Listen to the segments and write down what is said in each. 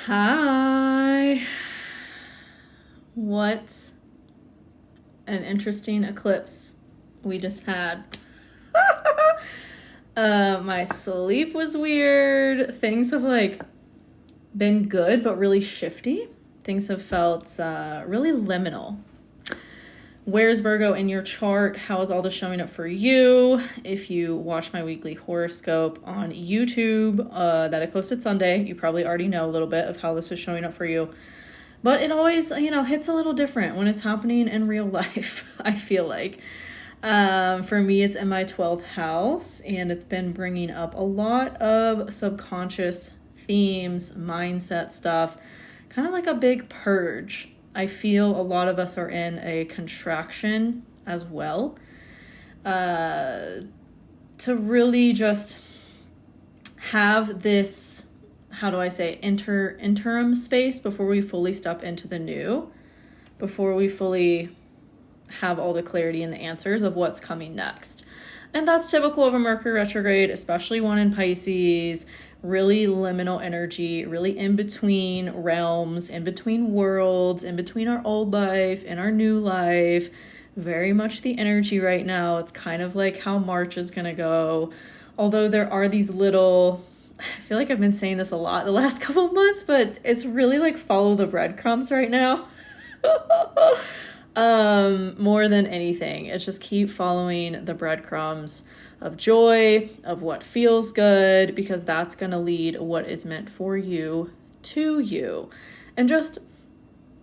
Hi. What an interesting eclipse we just had. My sleep was weird. Things have been good, but really shifty. Things have felt really liminal. Where's Virgo in your chart? How is all this showing up for you? If you watch my weekly horoscope on YouTube that I posted Sunday, you probably already know a little bit of how this is showing up for you. But it always, hits a little different when it's happening in real life, I feel like. For me, it's in my 12th house, and it's been bringing up a lot of subconscious themes, mindset stuff, kind of like a big purge. I feel a lot of us are in a contraction as well, to really just have this, how do I say, interim space before we fully step into the new, before we fully have all the clarity and the answers of what's coming next. And that's typical of a Mercury retrograde, especially one in Pisces. Really liminal energy, really in between realms, in between worlds, in between our old life and our new life. Very much the energy right now. It's kind of like how March is going to go. Although there are these little, I feel like I've been saying this a lot the last couple of months, but it's really like follow the breadcrumbs right now. More than anything, it's just keep following the breadcrumbs of joy, of what feels good, because that's going to lead what is meant for you to you. And just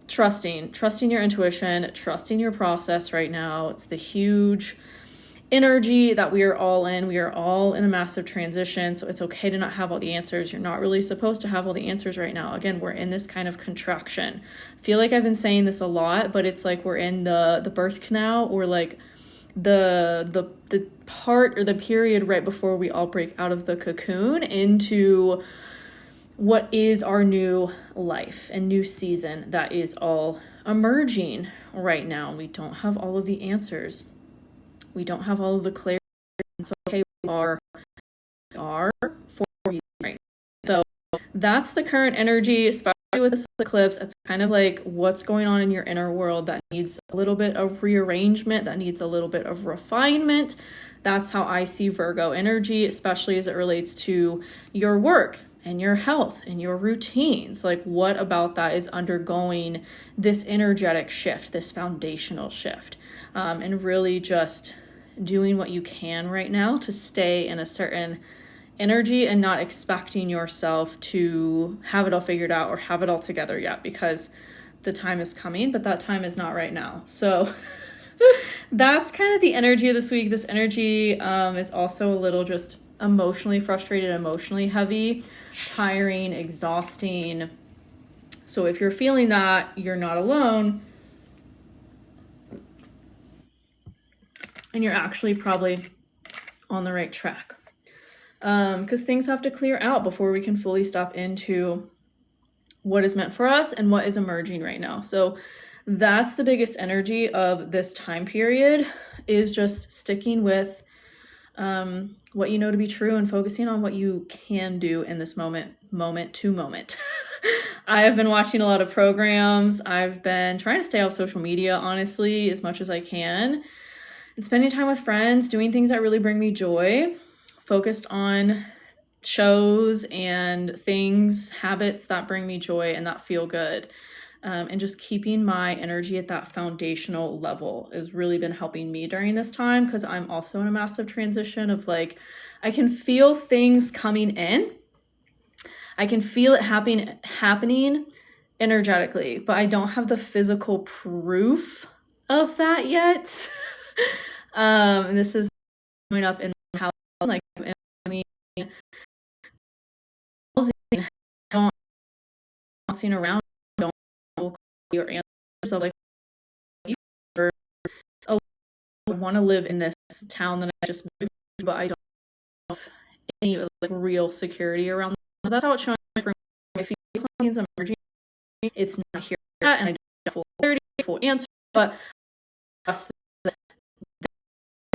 trusting your intuition, trusting your process right now. It's the huge energy that we are all in. We are all in a massive transition, so it's okay to not have all the answers. You're not really supposed to have all the answers right now. Again, we're in this kind of contraction. I feel like I've been saying this a lot, but it's like we're in the birth canal, or like the part or the period right before we all break out of the cocoon into what is our new life and new season that is all emerging right now. We don't have all of the answers. We don't have all of the clarity. So, okay, we are for you right now. So that's the current energy, especially with this eclipse. It's kind of like what's going on in your inner world that needs a little bit of rearrangement, that needs a little bit of refinement. That's how I see Virgo energy, especially as it relates to your work and your health and your routines. Like, what about that is undergoing this energetic shift, this foundational shift, and really just doing what you can right now to stay in a certain energy and not expecting yourself to have it all figured out or have it all together yet, because the time is coming, but that time is not right now. So that's kind of the energy of this week. This energy is also a little just emotionally frustrated, emotionally heavy, tiring, exhausting. So if you're feeling that, you're not alone. And you're actually probably on the right track. Because things have to clear out before we can fully step into what is meant for us and what is emerging right now. So that's the biggest energy of this time period, is just sticking with what you know to be true and focusing on what you can do in this moment to moment. I have been watching a lot of programs. I've been trying to stay off social media, honestly, as much as I can, and spending time with friends, doing things that really bring me joy, focused on shows and things, habits that bring me joy and that feel good. And just keeping my energy at that foundational level has really been helping me during this time, because I'm also in a massive transition of like, I can feel things coming in. I can feel it happening energetically, but I don't have the physical proof of that yet. And this is coming up in how, like, in don't bouncing around, don't your answers. So like, oh, I want to live in this town that I just moved to, but I don't have any like real security around. So that's how it's showing for me. If something's emerging, it's not here yet, and I don't have full clarity, full answer, but just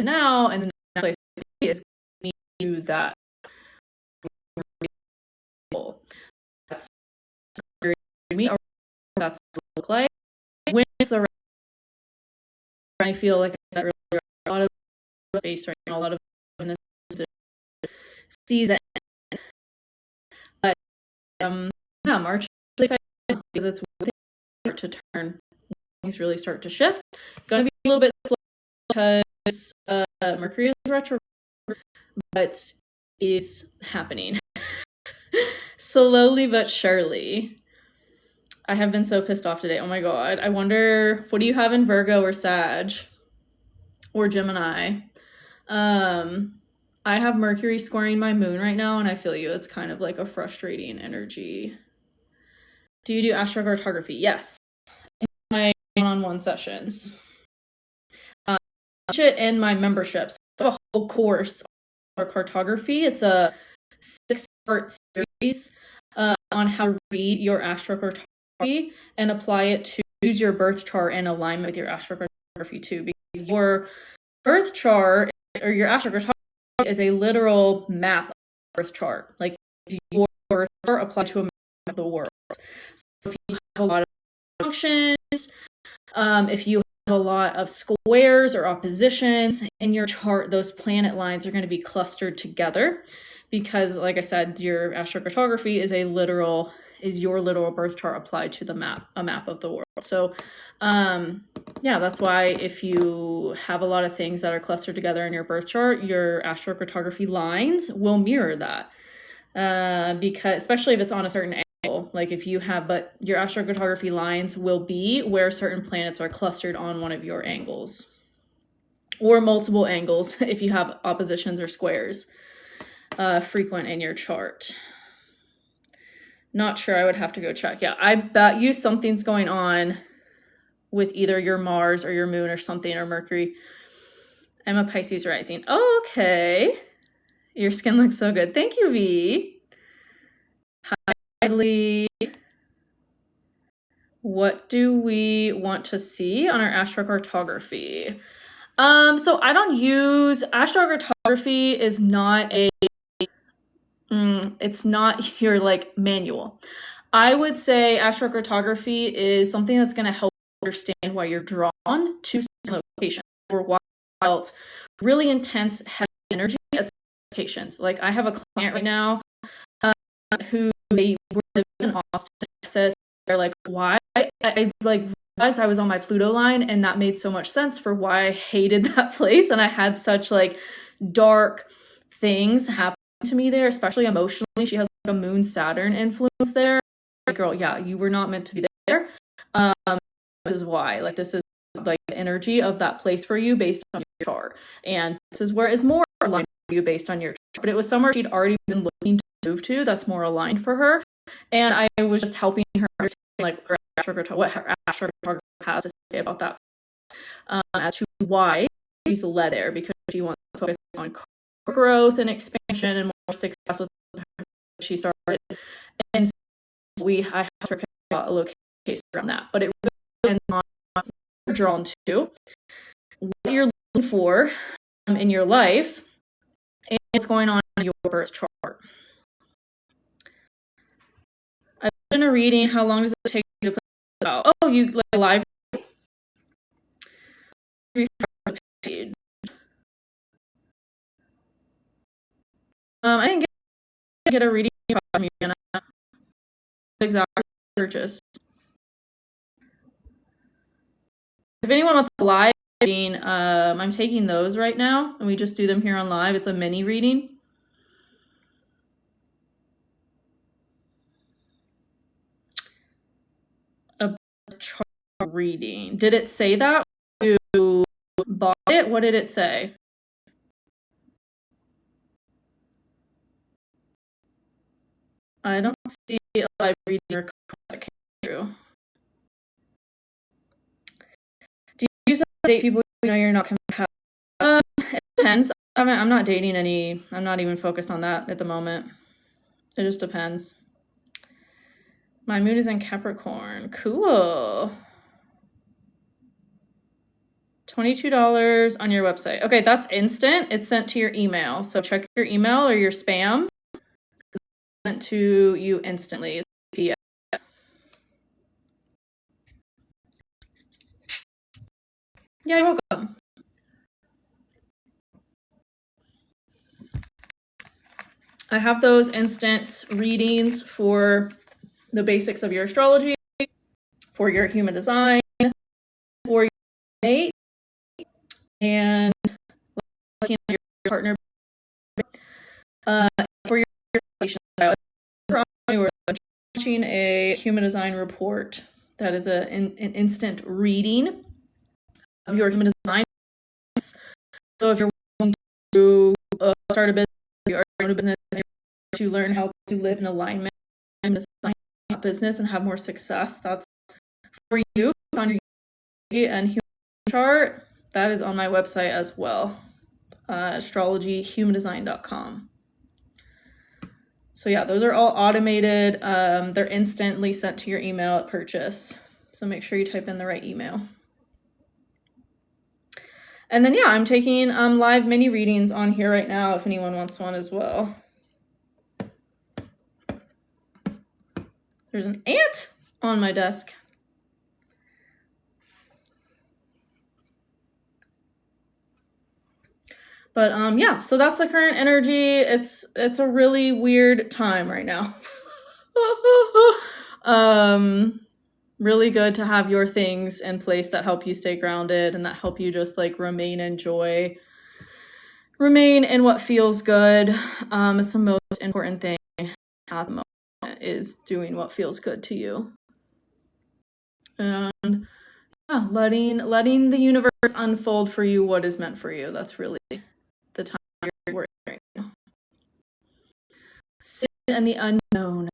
now, and the next place is me to that. That's me, or that's what it look like. When it's the right, I feel like I said earlier, a lot of space right now, a lot of in this season. But yeah, March is exciting because it's when things start to turn, things really start to shift. Gonna be a little bit slow because Mercury is retro, but is happening slowly but surely. I have been so pissed off today. Oh my god. I wonder, what do you have in Virgo or Sag or Gemini? I have Mercury squaring my moon right now, and I feel you. It's kind of like a frustrating energy. Do you do astrocartography? Yes. In my one-on-one sessions. In my memberships. I have a whole course on cartography. It's a 6-part series on how to read your astrocartography and apply it to use your birth chart in alignment with your astrocartography too, because your birth chart or your astrocartography is a literal map of the birth chart. Like your birth chart applied to a map of the world. So if you have a lot of functions, if you have a lot of squares or oppositions in your chart, those planet lines are going to be clustered together because, like I said, your astrocartography is your literal birth chart applied to a map of the world. So yeah, that's why if you have a lot of things that are clustered together in your birth chart, your astrocartography lines will mirror that. Because especially if it's on a certain angle, like if you have, but your astrocartography lines will be where certain planets are clustered on one of your angles or multiple angles if you have oppositions or squares frequent in your chart. Not sure, I would have to go check. Yeah, I bet you something's going on with either your Mars or your moon or something, or Mercury. I'm a Pisces rising. Oh, okay. Your skin looks so good. Thank you, V. Hi, Lee. What do we want to see on our astrocartography? So I don't use astrocartography. Is not a it's not your like manual. I would say astrocartography is something that's going to help you understand why you're drawn to certain locations or why you felt really intense, heavy energy at locations. Like I have a client right now who they were living in Austin, Texas. They're like, why? I like realized I was on my Pluto line, and that made so much sense for why I hated that place, and I had such like dark things happen to me there, especially emotionally. She has like a Moon Saturn influence there. Like, girl, yeah, you were not meant to be there. This is why. Like, this is like the energy of that place for you based on your chart, and this is where it's more aligned for you based on your chart. But it was somewhere she'd already been looking to move to that's more aligned for her, and I was just helping her understand like what her astrocartographer has to say about that, as to why she's led there, because she wants to focus on growth and expansion and more success with her. She started, and so I have to pick a location around that. But it really depends on what you're drawn to, what you're looking for in your life, and what's going on in your birth chart. I've been reading. How long does it take you to put it out? Oh, you like live page. I didn't get a reading from you, Jenna. Exactly searches. If anyone wants a live reading, I'm taking those right now, and we just do them here on live. It's a mini reading. A chart reading. Did it say that? You bought it? What did it say? I don't see a live reading request that came through. Do you use date people you know you're not compatible? It depends. I'm not dating any. I'm not even focused on that at the moment. It just depends. My moon is in Capricorn. Cool. $22 on your website. Okay, that's instant. It's sent to your email. So check your email or your spam. It's sent to you instantly. It's PDF. Yeah, you're welcome. I have those instant readings for the basics of your astrology, for your human design, for your mate, and looking at your partner, for your relationship. We're launching a human design report that is an instant reading of your human design. So if you're wanting to start a business, you already own a business, to learn how to live in alignment and design a business and have more success, that's for you on your and human chart. That is on my website as well, astrologyhumandesign.com. So yeah, those are all automated. They're instantly sent to your email at purchase. So make sure you type in the right email. And then yeah, I'm taking live mini readings on here right now if anyone wants one as well. There's an ant on my desk. But yeah, so that's the current energy. It's a really weird time right now. Really good to have your things in place that help you stay grounded and that help you just like remain in joy, remain in what feels good. It's the most important thing at the moment, is doing what feels good to you. And yeah, letting the universe unfold for you what is meant for you. That's really the time you're working right now. Sit in the unknown.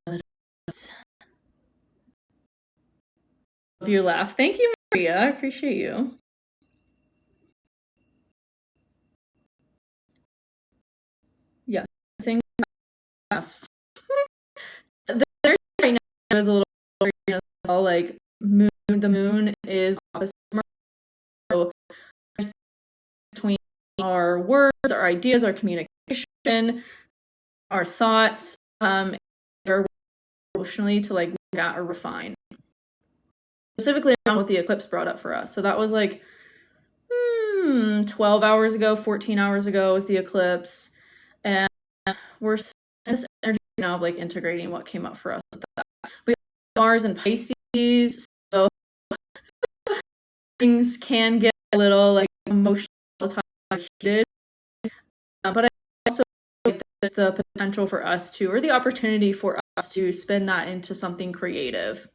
Love your laugh. Thank you, Maria. I appreciate you. Yeah, things laugh. The energy right now is a little, all like moon. The moon is opposite, so between our words, our ideas, our communication, our thoughts, emotionally to like look at or refine. Specifically around what the eclipse brought up for us. So that was like 12 hours ago, 14 hours ago was the eclipse. And we're in this energy now of like integrating what came up for us with that. We have Mars and Pisces, so things can get a little like emotional, heated. But I also like the potential for us to, or the opportunity for us to spin that into something creative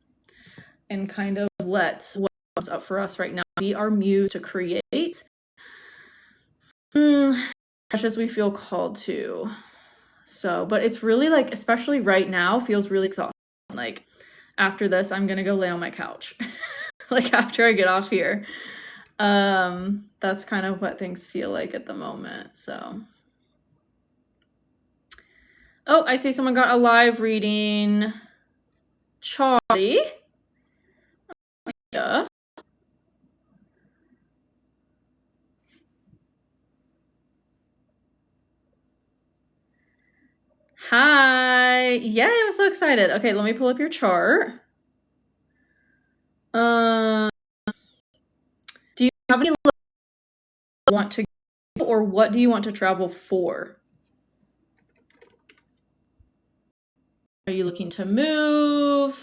and kind of let what comes up for us right now be our muse to create much as we feel called to. So, but it's really like, especially right now, feels really exhausting. Like after this, I'm gonna go lay on my couch. Like after I get off here. That's kind of what things feel like at the moment. So oh, I see someone got a live reading. Charlie. Yeah. Hi. Yay, I'm so excited. Okay, let me pull up your chart. Do you have any want to go, or what do you want to travel for? Are you looking to move?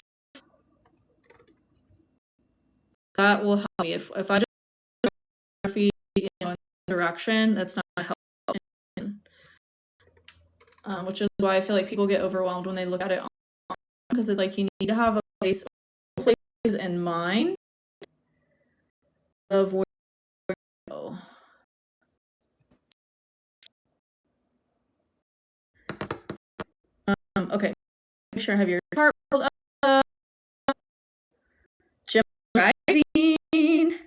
That will help me. If I just in one direction, that's not gonna help. Which is why I feel like people get overwhelmed when they look at it, because it's like you need to have a places in mind of where to go. Okay, make sure I have your chart pulled up. Gemini rising.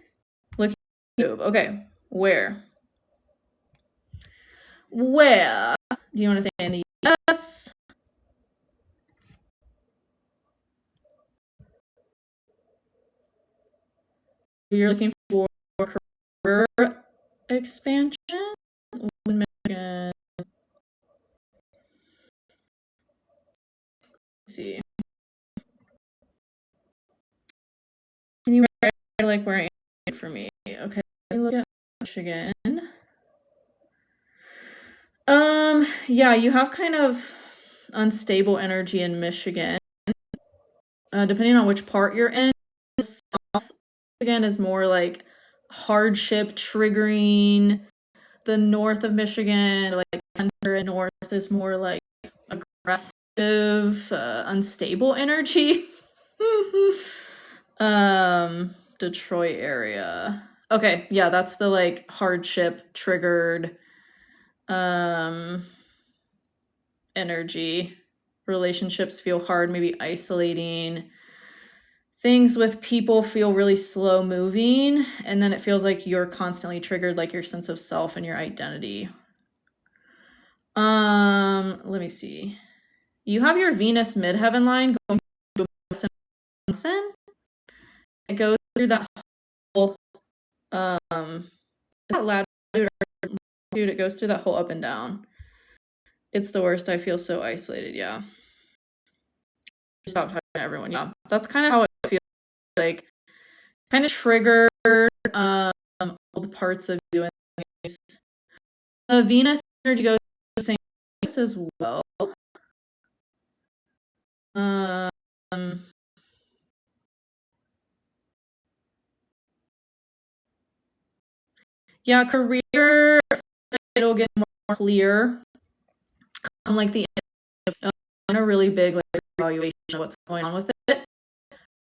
Looking at YouTube. Okay, where? Where? Do you want to say in the US? You're looking for career expansion? Michigan. Let's see. Can you write like where I am for me? Okay, look at Michigan. Yeah, you have kind of unstable energy in Michigan. Depending on which part you're in, South Michigan is more like hardship triggering. The north of Michigan, like center and north, is more like aggressive, unstable energy. Detroit area. Okay, yeah, that's the like hardship triggered energy. Relationships feel hard, maybe isolating. Things with people feel really slow moving, and then it feels like you're constantly triggered, like your sense of self and your identity. Let me see. You have your Venus midheaven line going to Wisconsin. It goes through that whole is that latitude or longitude? It goes through that whole up and down. It's the worst. I feel so isolated. Yeah. Stop talking to everyone. Yeah. That's kind of how it feels like. Kind of trigger old parts of you. The Venus energy goes to the same place as well. Yeah, career, it'll get more clear. Like the a really big like evaluation of what's going on with it.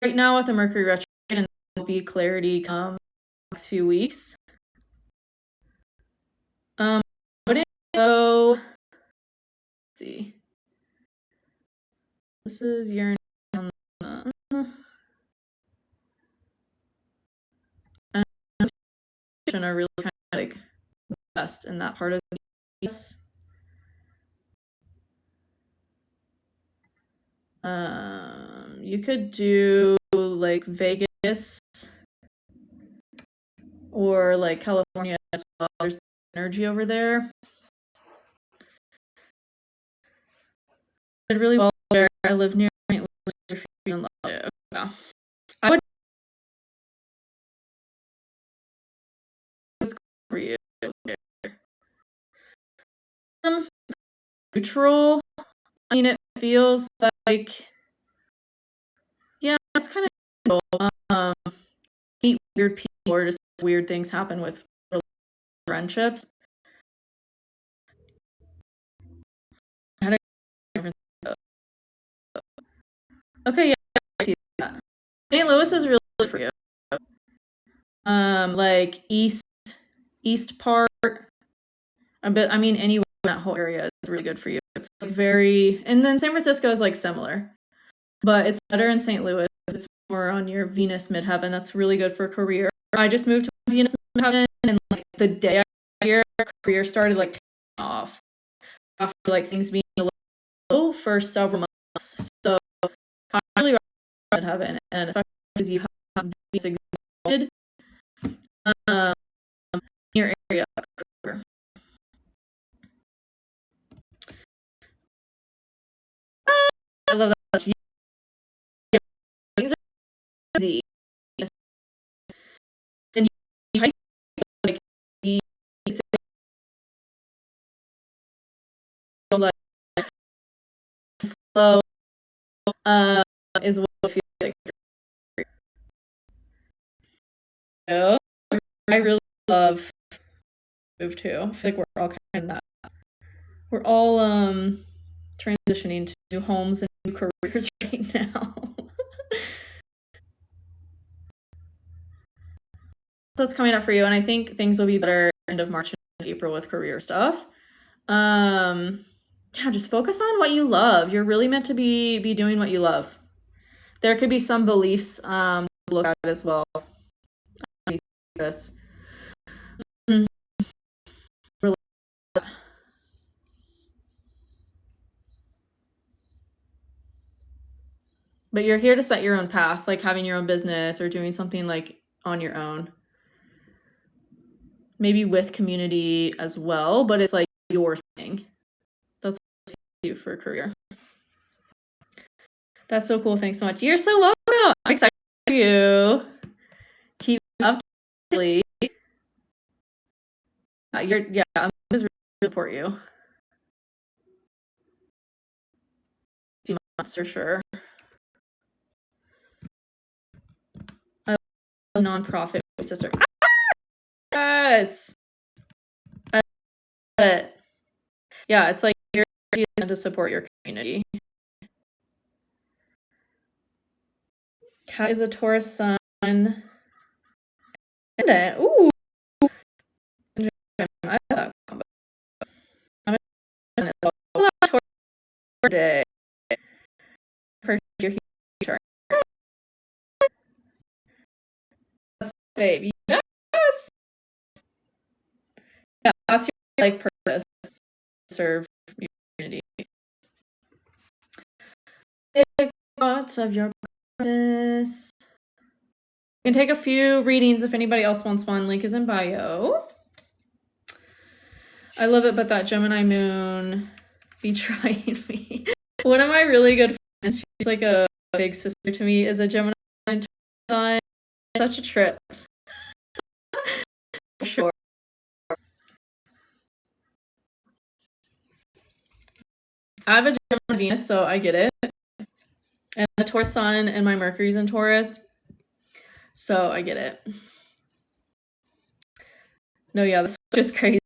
Right now with the Mercury retrograde, and there'll be clarity come next few weeks. Wouldn't go. Let's see. This is Uranus on the and are really kind of like best in that part of the piece. You could do like Vegas or like California as well. There's energy over there. I did really well there. I live near St. Louis. Yeah. I would for you. Neutral. I mean, it feels like, yeah, it's kind of meet weird people or just weird things happen with friendships. Okay, yeah, I see that. St. Louis is really good for you. Like east part, but I mean anywhere in that whole area is really good for you. It's like very, and then San Francisco is like similar, but it's better in St. Louis. It's more on your Venus midheaven. That's really good for career. I just moved to Venus midheaven, and like the day I here, career started like taking off after like things being a little low for several months. So I really recommend midheaven, and especially because you have Venus exalted your area. I love that. Things are easy. And you like it's like flow is what I feel like. So, I really love move too. I feel like we're all kind of that. We're all transitioning to new homes and new careers right now. So it's coming up for you, and I think things will be better end of March and April with career stuff. Yeah, just focus on what you love. You're really meant to be doing what you love. There could be some beliefs to look at as well. This. But you're here to set your own path, like having your own business or doing something like on your own. Maybe with community as well, but it's like your thing. That's what you do for a career. That's so cool. Thanks so much. You're so welcome. I'm excited for you. Keep up. I'm gonna really support you. A few months for sure. I love nonprofit sister. Yes. I love it. Yeah, it's like you're to support your community. Cat is a Taurus sun. Ooh. I thought I'm Taurus day. Your chart. That's babe. Yes. Yeah, that's your like purpose. Serve your community. Thoughts of your purpose. You can take a few readings if anybody else wants one. Link is in bio. I love it, but that Gemini moon be trying me. One of my really good friends, she's like a big sister to me, is a Gemini sun. Such a trip. For sure. I have a Gemini Venus, so I get it. And a Taurus sun, and my Mercury's in Taurus, so I get it. No, yeah, this is just crazy.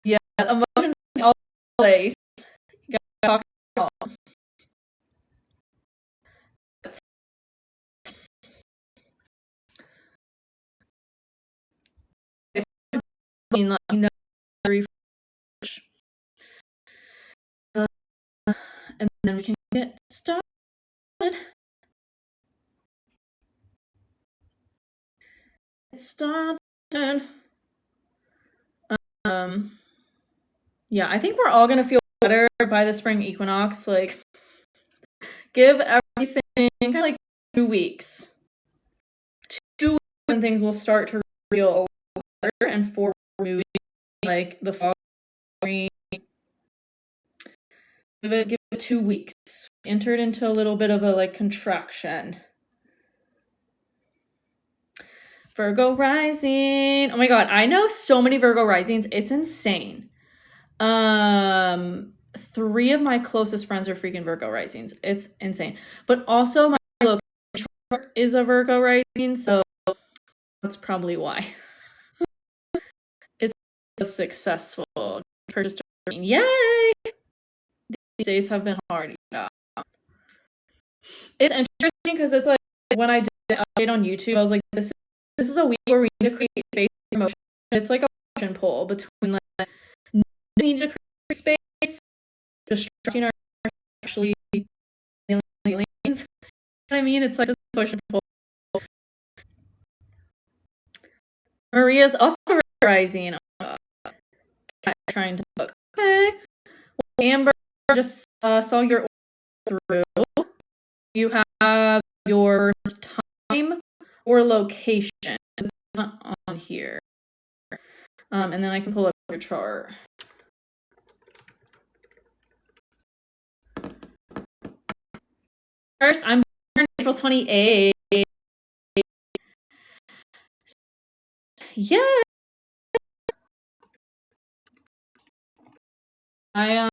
Yeah, emotions all place. You gotta talk about it. Let me know and then we can get started. Yeah, I think we're all gonna feel better by the spring equinox. Like, give everything kind of like 2 weeks. 2 weeks and things will start to feel better and forward moving, like the fall. Give it 2 weeks. Entered into a little bit of a like contraction. Virgo rising. Oh my god, I know so many Virgo risings. It's insane. 3 of my closest friends are freaking Virgo risings. It's insane. But also my location chart is a Virgo rising, so that's probably why. It's a successful purchase. Yay! These days have been hard. Yeah. It's interesting because it's like when I did an update on YouTube, I was like, this is a week where we need to create space for emotion. It's like a motion pull between like we need to create space, distracting our actually feelings. You know what I mean? It's like a motion pull. Maria's also rising. Trying to book. Okay. Well, Amber, just saw your order through. You have your time or location. It's not on here. And then I can pull up your chart. First, I'm born April 28th. Yeah. I am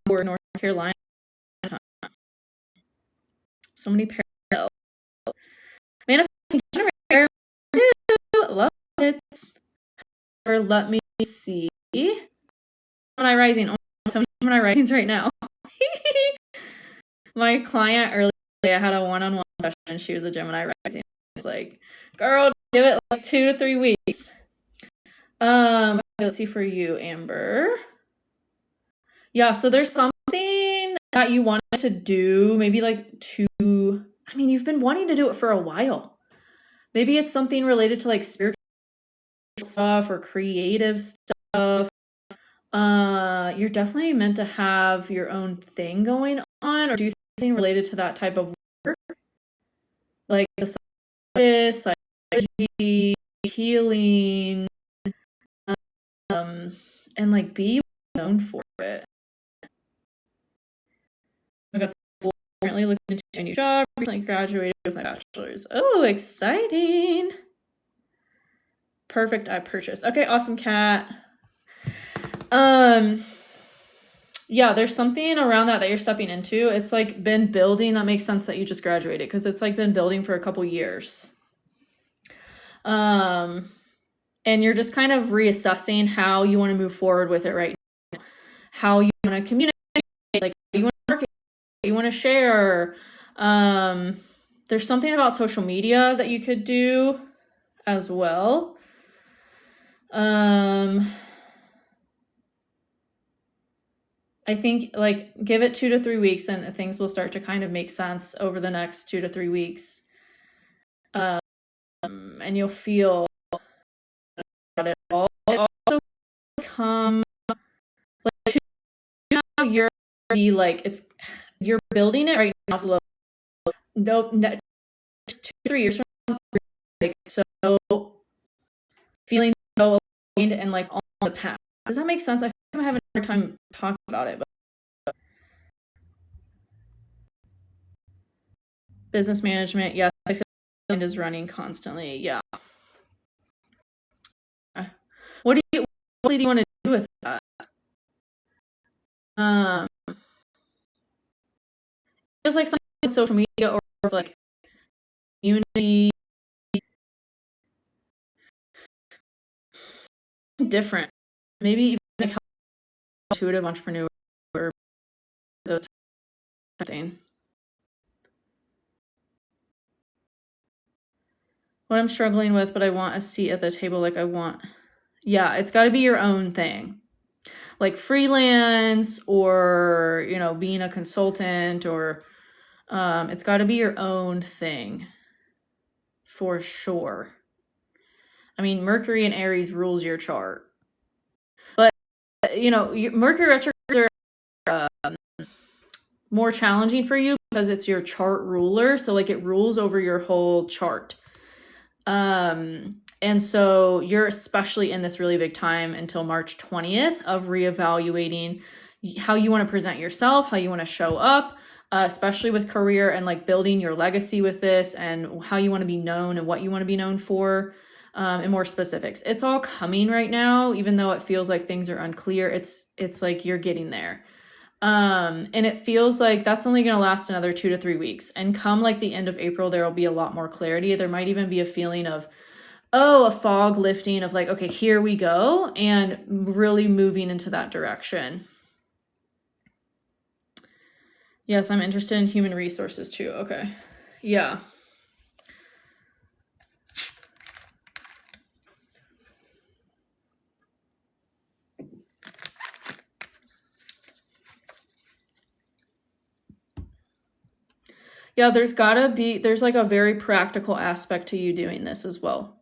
for North Carolina. So many parallels. Manifesting generator. Love it. Or let me see. Gemini rising. Oh, so many Gemini risings right now. My client earlier today, I had a one-on-one session. She was a Gemini rising. It's like, girl, give it like 2 to 3 weeks. Let's see for you, Amber. Yeah, so there's something that you wanted to do, maybe like you've been wanting to do it for a while. Maybe it's something related to like spiritual stuff or creative stuff. You're definitely meant to have your own thing going on or do something related to that type of work. Like the psychology, healing, and like be known for it. I got school, currently looking into a new job, recently graduated with my bachelor's. Oh, exciting! Perfect. I purchased. Okay, awesome, Kat. Yeah, there's something around that you're stepping into. It's like been building. That makes sense that you just graduated because it's like been building for a couple years. And you're just kind of reassessing how you want to move forward with it right now. How you want to communicate, like how you want to market, how you want to share. There's something about social media that you could do as well. I think like give it 2 to 3 weeks and things will start to kind of make sense over the next 2 to 3 weeks. And you'll feel about it all. It also become like now you're like it's you're building it right now slow. Nope, just 2 to 3 years from now, so feeling so aligned and like on the path. Does that make sense? I think I'm having a hard time talking about it, but business management, yes, I feel like it is running constantly. Yeah. What do you want to do with that? Feels like something on social media or like community different. Maybe even like help intuitive entrepreneur or those type of thing. What I'm struggling with, but I want a seat at the table. Like I want, yeah, it's got to be your own thing. Like freelance or, you know, being a consultant or it's got to be your own thing for sure. I mean, Mercury and Aries rules your chart. But, you know, Mercury retrograde are more challenging for you because it's your chart ruler. So like it rules over your whole chart. And so you're especially in this really big time until March 20th of reevaluating how you want to present yourself, how you want to show up, especially with career and like building your legacy with this and how you want to be known and what you want to be known for, and more specifics. It's all coming right now, even though it feels like things are unclear. It's like you're getting there. And it feels like that's only going to last another 2 to 3 weeks. And come like the end of April, there will be a lot more clarity. There might even be a feeling of, a fog lifting of like, okay, here we go, and really moving into that direction. Yes, I'm interested in human resources too. Okay. Yeah. Yeah, there's like a very practical aspect to you doing this as well.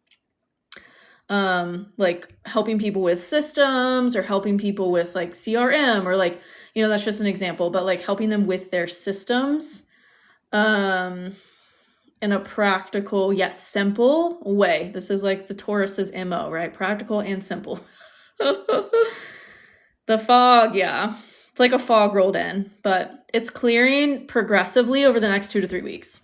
Like helping people with systems or helping people with like CRM or like, you know, that's just an example, but like helping them with their systems, in a practical yet simple way. This is like the Taurus's MO, right? Practical and simple. The fog, yeah. It's like a fog rolled in, but it's clearing progressively over the next 2 to 3 weeks.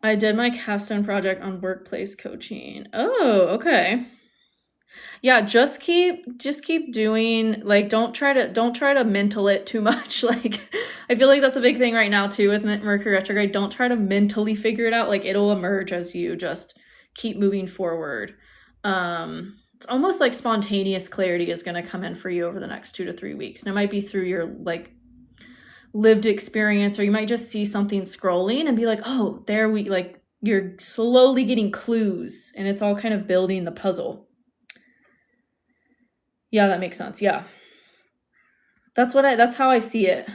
I did my capstone project on workplace coaching. Oh, okay. Yeah, just keep doing, like, don't try to mental it too much. Like, I feel like that's a big thing right now too with Mercury retrograde. Don't try to mentally figure it out. Like, it'll emerge as you just keep moving forward. It's almost like spontaneous clarity is going to come in for you over the next 2 to 3 weeks. And it might be through your like lived experience, or you might just see something scrolling and be like, oh, there we like, you're slowly getting clues and it's all kind of building the puzzle. Yeah, that makes sense. Yeah. That's how I see it.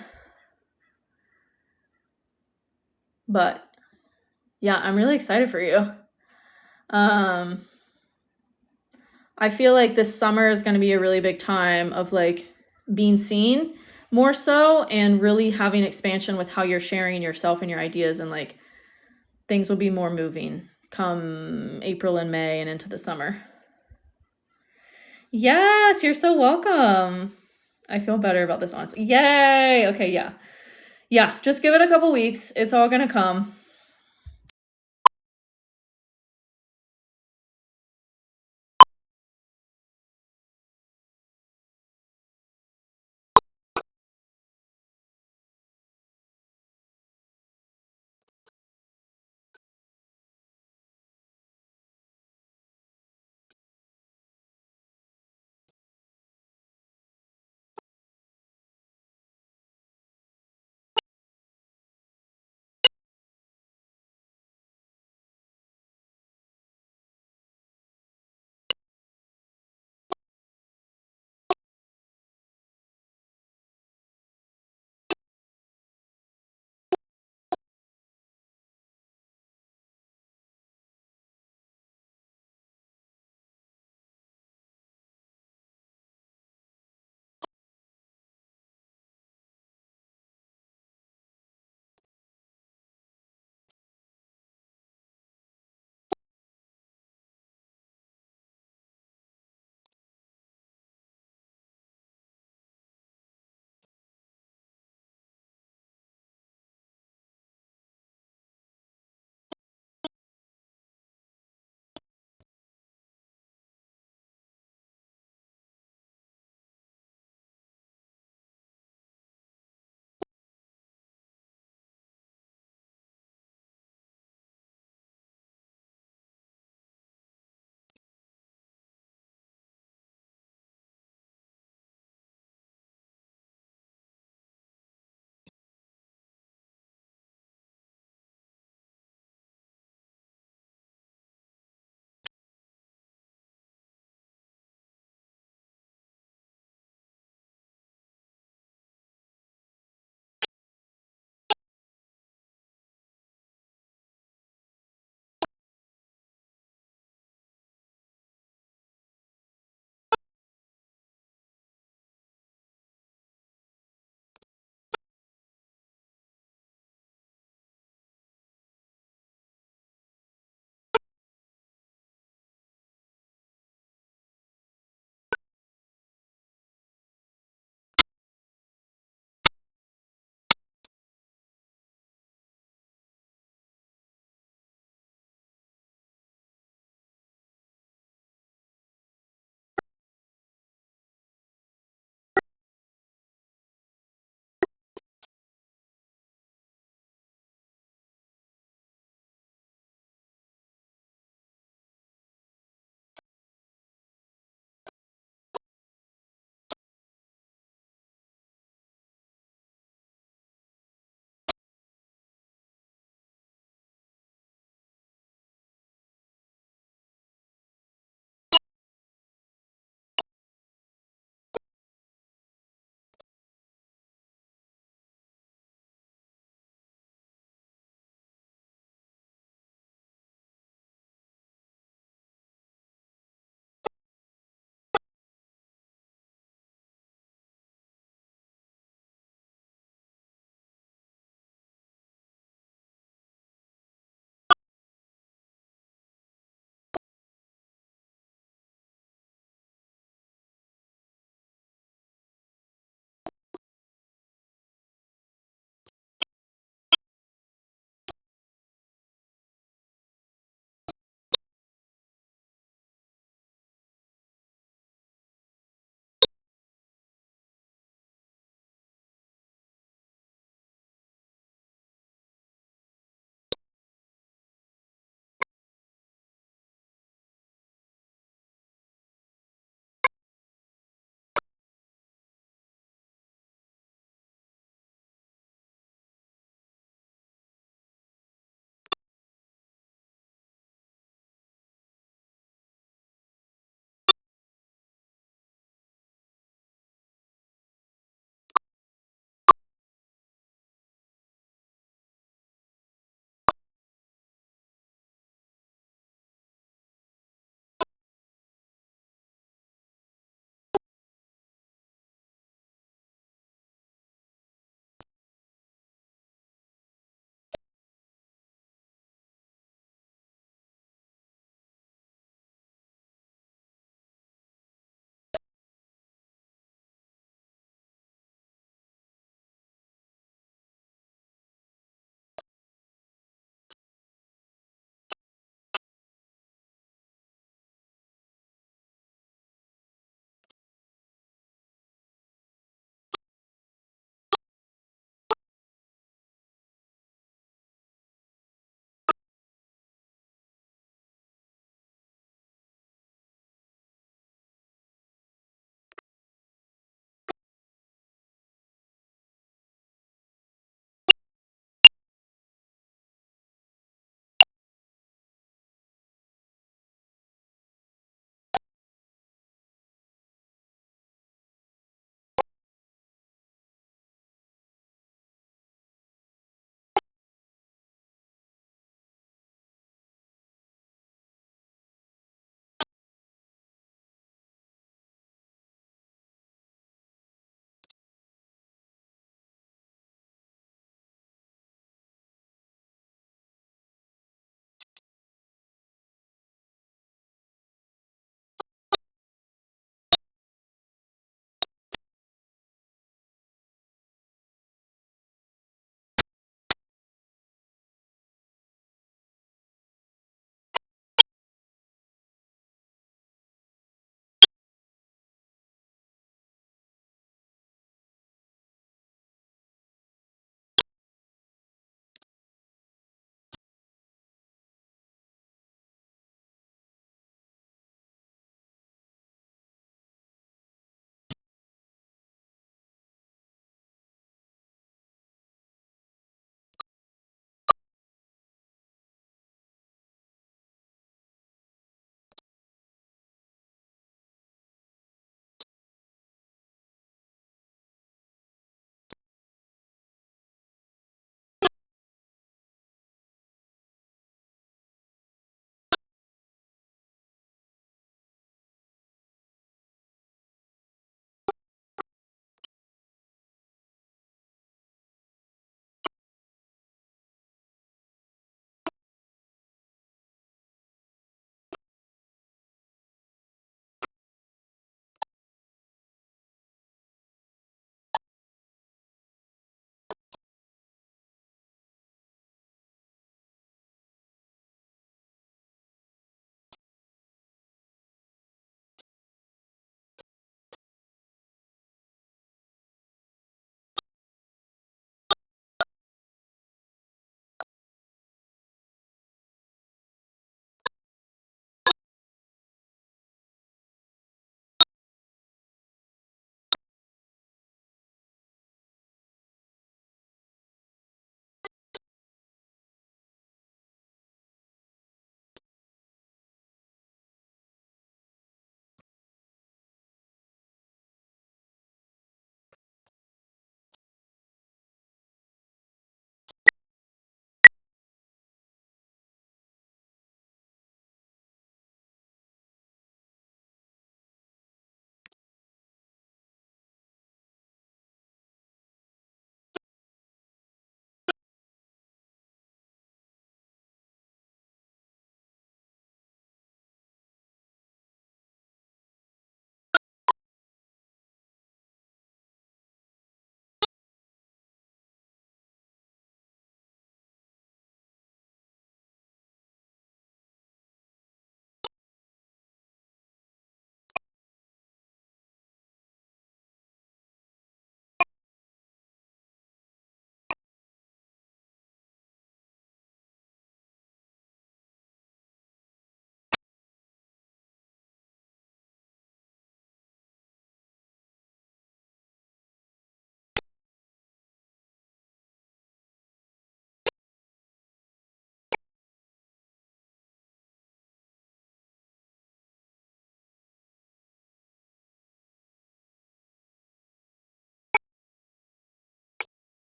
But yeah, I'm really excited for you. I feel like this summer is going to be a really big time of like being seen more so and really having expansion with how you're sharing yourself and your ideas, and like things will be more moving come April and May and into the summer. Yes, you're so welcome. I feel better about this, honestly. Yay. Okay, yeah. Yeah, just give it a couple weeks. It's all going to come.